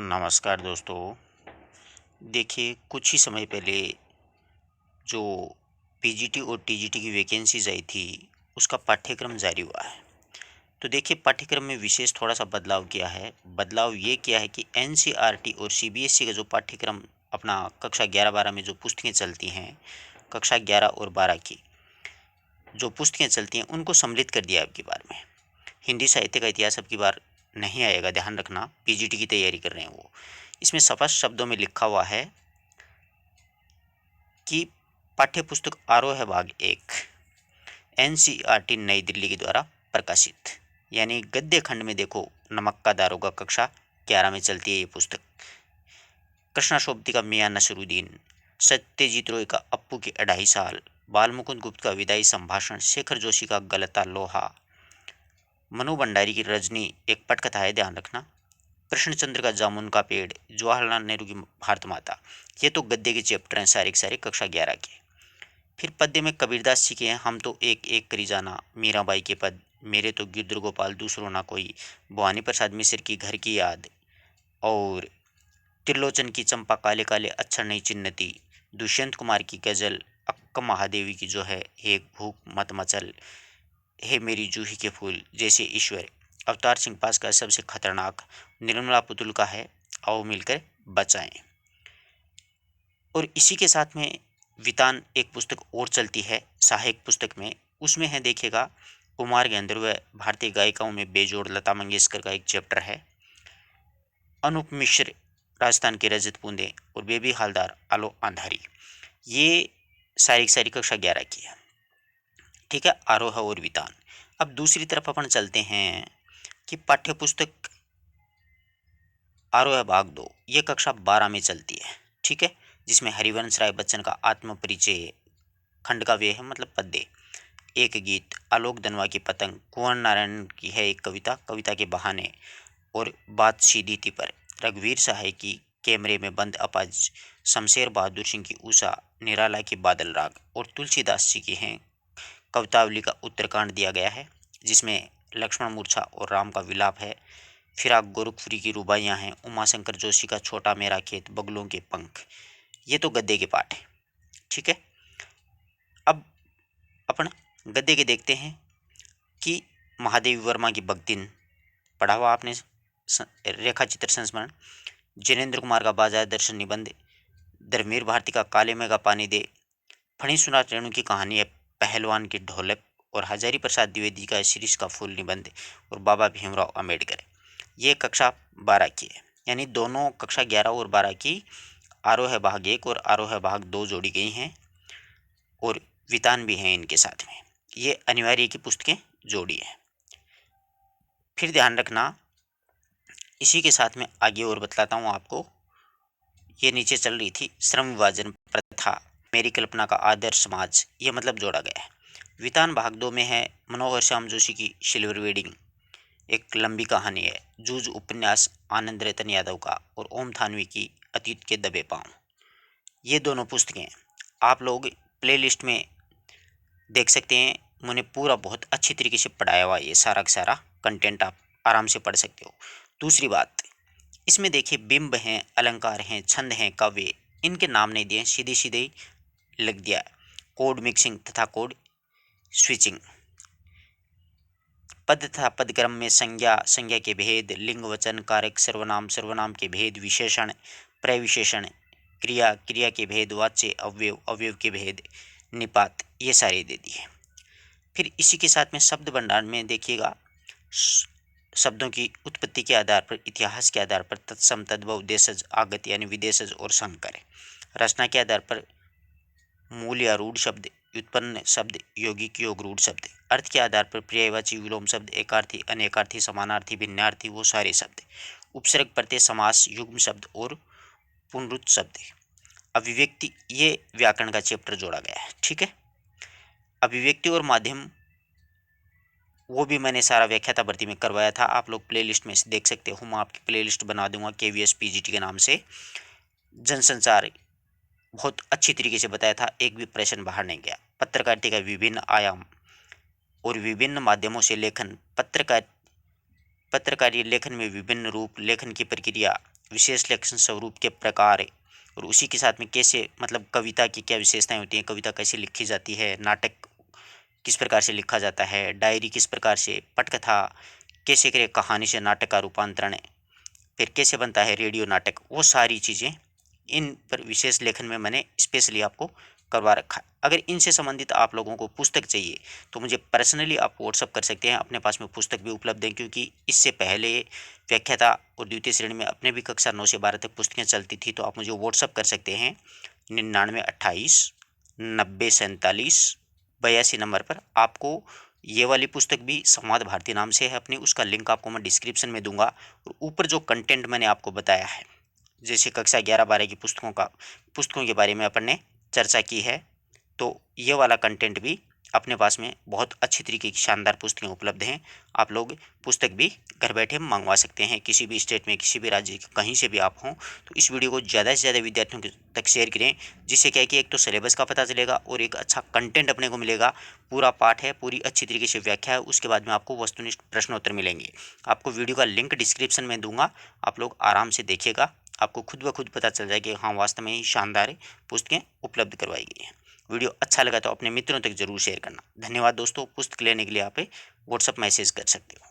नमस्कार दोस्तों। देखिए, कुछ ही समय पहले जो पीजीटी और टीजीटी की वैकेंसीज आई थी, उसका पाठ्यक्रम जारी हुआ है। तो देखिए, पाठ्यक्रम में विशेष थोड़ा-सा बदलाव किया है। बदलाव ये किया है कि एनसीईआरटी और सीबीएसई का जो पाठ्यक्रम अपना कक्षा 11-12 में जो पुस्तकें चलती हैं, कक्षा 11 और 12 की जो पुस्तकें चलती हैं, उनको सम्मिलित कर दिया है अब की बार में। हिंदी साहित्य का इतिहास अब की बार नहीं आएगा, ध्यान रखना। पीजीटी की तैयारी कर रहे हैं वो। इसमें स्पष्ट शब्दों में लिखा हुआ है कि पाठ्यपुस्तक आरोह भाग 1 एनसीईआरटी नई दिल्ली के द्वारा प्रकाशित, यानी गद्य खंड में देखो, नमक का दारोगा कक्षा 11 में चलती है ये पुस्तक। कृष्णा का मियाँ नसरुद्दीन, सत्यजीत रोय का अप्पू के 2.5 साल, बाल मुकुंद गुप्त का विदाई संभाषण, शेखर जोशी का गलता लोहा, मनु भंडारी की रजनी एक पटकथा है, ध्यान रखना। कृष्णचंद्र का जामुन का पेड़, जवाहरलाल नेहरू की भारत माता। ये तो गद्य के चैप्टर हैं सारे के सारे कक्षा 11 के। फिर पद्य में कबीरदास जी के हैं, हम तो एक एक करी जाना, मीराबाई के पद, मेरे तो गिरधर गोपाल दूसरों ना कोई, भवानी प्रसाद मिश्र की घर की याद, और त्रिलोचन की चंपा काले काले अक्षर नहीं चिन्हती, दुष्यंत कुमार की गजल, अक्का महादेवी की जो है, एक भूख मत मचल, हे मेरी जूही के फूल जैसे ईश्वर, अवतार सिंह पास का सबसे खतरनाक, निर्मला पुतुल का है, आओ मिलकर बचाएं। और इसी के साथ में वितान एक पुस्तक और चलती है सहायक पुस्तक में, उसमें है देखिएगा, कुमार गंधर्व भारतीय गायिकाओं में बेजोड़ लता मंगेशकर का एक चैप्टर है, अनूप मिश्र राजस्थान के रजत बूंदे, और बेबी हालदार आलो अंधारी। ये सारी कक्षा 11 की है, ठीक है, आरोह और वितान। अब दूसरी तरफ अपन चलते हैं कि पाठ्यपुस्तक आरोह भाग 2 ये कक्षा 12 में चलती है, ठीक है, जिसमें हरिवंश राय बच्चन का आत्म परिचय खंड का वे है, मतलब पद्य, एक गीत, आलोक दनवा की पतंग, कुंवर नारायण की है एक कविता, कविता के बहाने, और बात सीधी थी पर, रघुवीर सहाय की कैमरे में बंद अपाज, शमशेर बहादुर सिंह की उषा, निराला की बादल राग, और तुलसीदास जी की हैं कवितावली का उत्तरकांड दिया गया है, जिसमें लक्ष्मण मूर्छा और राम का विलाप है। फिराक गोरखपुरी की रुबाइयाँ हैं, उमाशंकर जोशी का छोटा मेरा खेत, बगलों के पंख। ये तो गद्य के पाठ है, ठीक है। अब अपन गद्य के देखते हैं कि महादेवी वर्मा की भक्तिन पढ़ा हुआ आपने, रेखा चित्र संस्मरण, जैनेन्द्र कुमार का बाजार दर्शन निबंध, धर्मवीर भारती का काले में का पानी दे, फणीसुनाथ रेणु की कहानी है पहलवान की ढोलक, और हजारी प्रसाद द्विवेदी का शीरीष का फूल निबंध, और बाबा भीमराव अम्बेडकर। ये कक्षा 12 की है, यानी दोनों कक्षा 11 और 12 की आरोह भाग 1 और आरोह भाग 2 जोड़ी गई हैं, और वितान भी हैं इनके साथ में। ये अनिवार्य की पुस्तकें जोड़ी है। फिर ध्यान रखना, इसी के साथ में आगे और बतलाता हूँ आपको। ये नीचे चल रही थी श्रम विभाजन प्रथा, मेरी कल्पना का आदर्श समाज, ये मतलब जोड़ा गया है। वितान भाग 2 में है मनोहर श्याम जोशी की सिल्वर वेडिंग, एक लंबी कहानी है, जूझ उपन्यास आनंद रतन यादव का, और ओम थानवी की अतीत के दबे पांव। ये दोनों पुस्तकें आप लोग प्लेलिस्ट में देख सकते हैं। मैंने पूरा बहुत अच्छी तरीके से पढ़ाया हुआ, ये सारा का सारा कंटेंट आप आराम से पढ़ सकते हो। दूसरी बात, इसमें देखिए बिंब हैं, अलंकार हैं, छंद हैं, काव्य, इनके नाम नहीं दिए, सीधे सीधे ही लिख दिया। कोड मिक्सिंग तथा कोड स्विचिंग, पद तथा पदक्रम में संज्ञा, संज्ञा के भेद, लिंग वचन कारक, सर्वनाम, सर्वनाम के भेद, विशेषण, प्रविशेषण, क्रिया, क्रिया के भेद, वाच्य, अवयव, अवयव के भेद, निपात, ये सारे दे दिए। फिर इसी के साथ में शब्द भंडार में देखिएगा, शब्दों की उत्पत्ति के आधार पर, इतिहास के आधार पर, तत्सम, तद्भव, देशज, आगत यानी विदेशज और संकर, रचना के आधार पर मूल या रूढ़ शब्द, व्युत्पन्न शब्द, यौगिक योग रूढ़ शब्द, अर्थ के आधार पर पर्यायवाची विलोम शब्द, एकार्थी, अनेकार्थी, समानार्थी, भिन्नार्थी, वो सारे शब्द, उपसर्ग, प्रत्यय, समास, युग्म शब्द और पुनरुक्त शब्द, अभिव्यक्ति, ये व्याकरण का चैप्टर जोड़ा गया है, ठीक है। अभिव्यक्ति और माध्यम, वो भी मैंने सारा व्याख्याता भर्ती में करवाया था, आप लोग प्लेलिस्ट में से देख सकते हो। मैं आपकी प्लेलिस्ट बना दूंगा KVS PGT के नाम से। जनसंचार बहुत अच्छी तरीके से बताया था, एक भी प्रश्न बाहर नहीं गया। पत्रकारिता का विभिन्न आयाम और विभिन्न माध्यमों से लेखन, पत्रकारिता लेखन में विभिन्न रूप, लेखन की प्रक्रिया, विशेष लेखन स्वरूप के प्रकार और उसी के साथ में कैसे मतलब कविता की क्या विशेषताएं होती हैं, कविता कैसे लिखी जाती है, नाटक किस प्रकार से लिखा जाता है, डायरी किस प्रकार से, पटकथा कैसे करे, कहानी से नाटक का रूपांतरण, फिर कैसे बनता है रेडियो नाटक, वो सारी चीज़ें इन पर विशेष लेखन में मैंने स्पेशली आपको करवा रखा है। अगर इनसे संबंधित आप लोगों को पुस्तक चाहिए तो मुझे पर्सनली आप व्हाट्सअप कर सकते हैं, अपने पास में पुस्तक भी उपलब्ध है, क्योंकि इससे पहले व्याख्याता और द्वितीय श्रेणी में अपने भी कक्षा 9 से 12 तक पुस्तकें चलती थी। तो आप मुझे व्हाट्सअप कर सकते हैं 9928 90 47 82 नंबर पर। आपको ये वाली पुस्तक भी संवाद भारती नाम से है अपनी, उसका लिंक आपको मैं डिस्क्रिप्शन में दूंगा। और ऊपर जो कंटेंट मैंने आपको बताया है, जैसे कक्षा 11 12 की पुस्तकों के बारे में अपन ने चर्चा की है, तो ये वाला कंटेंट भी अपने पास में बहुत अच्छी तरीके की शानदार पुस्तकें उपलब्ध हैं। आप लोग पुस्तक भी घर बैठे मंगवा सकते हैं, किसी भी स्टेट में, किसी भी राज्य के कहीं से भी आप हों। तो इस वीडियो को ज़्यादा से ज़्यादा विद्यार्थियों तक शेयर करें, जिससे क्या है कि एक तो सिलेबस का पता चलेगा और एक अच्छा कंटेंट अपने को मिलेगा। पूरा पाठ है, पूरी अच्छी तरीके से व्याख्या है, उसके बाद में आपको वस्तुनिष्ठ प्रश्नोत्तर मिलेंगे। आपको वीडियो का लिंक डिस्क्रिप्शन में दूंगा, आप लोग आराम से देखिएगा, आपको खुद ब खुद पता चल जाएगा कि हाँ वास्तव में ही शानदार पुस्तकें उपलब्ध करवाई गई हैं। वीडियो अच्छा लगा तो अपने मित्रों तक जरूर शेयर करना। धन्यवाद दोस्तों। पुस्तक लेने के लिए आप व्हाट्सअप मैसेज कर सकते हो।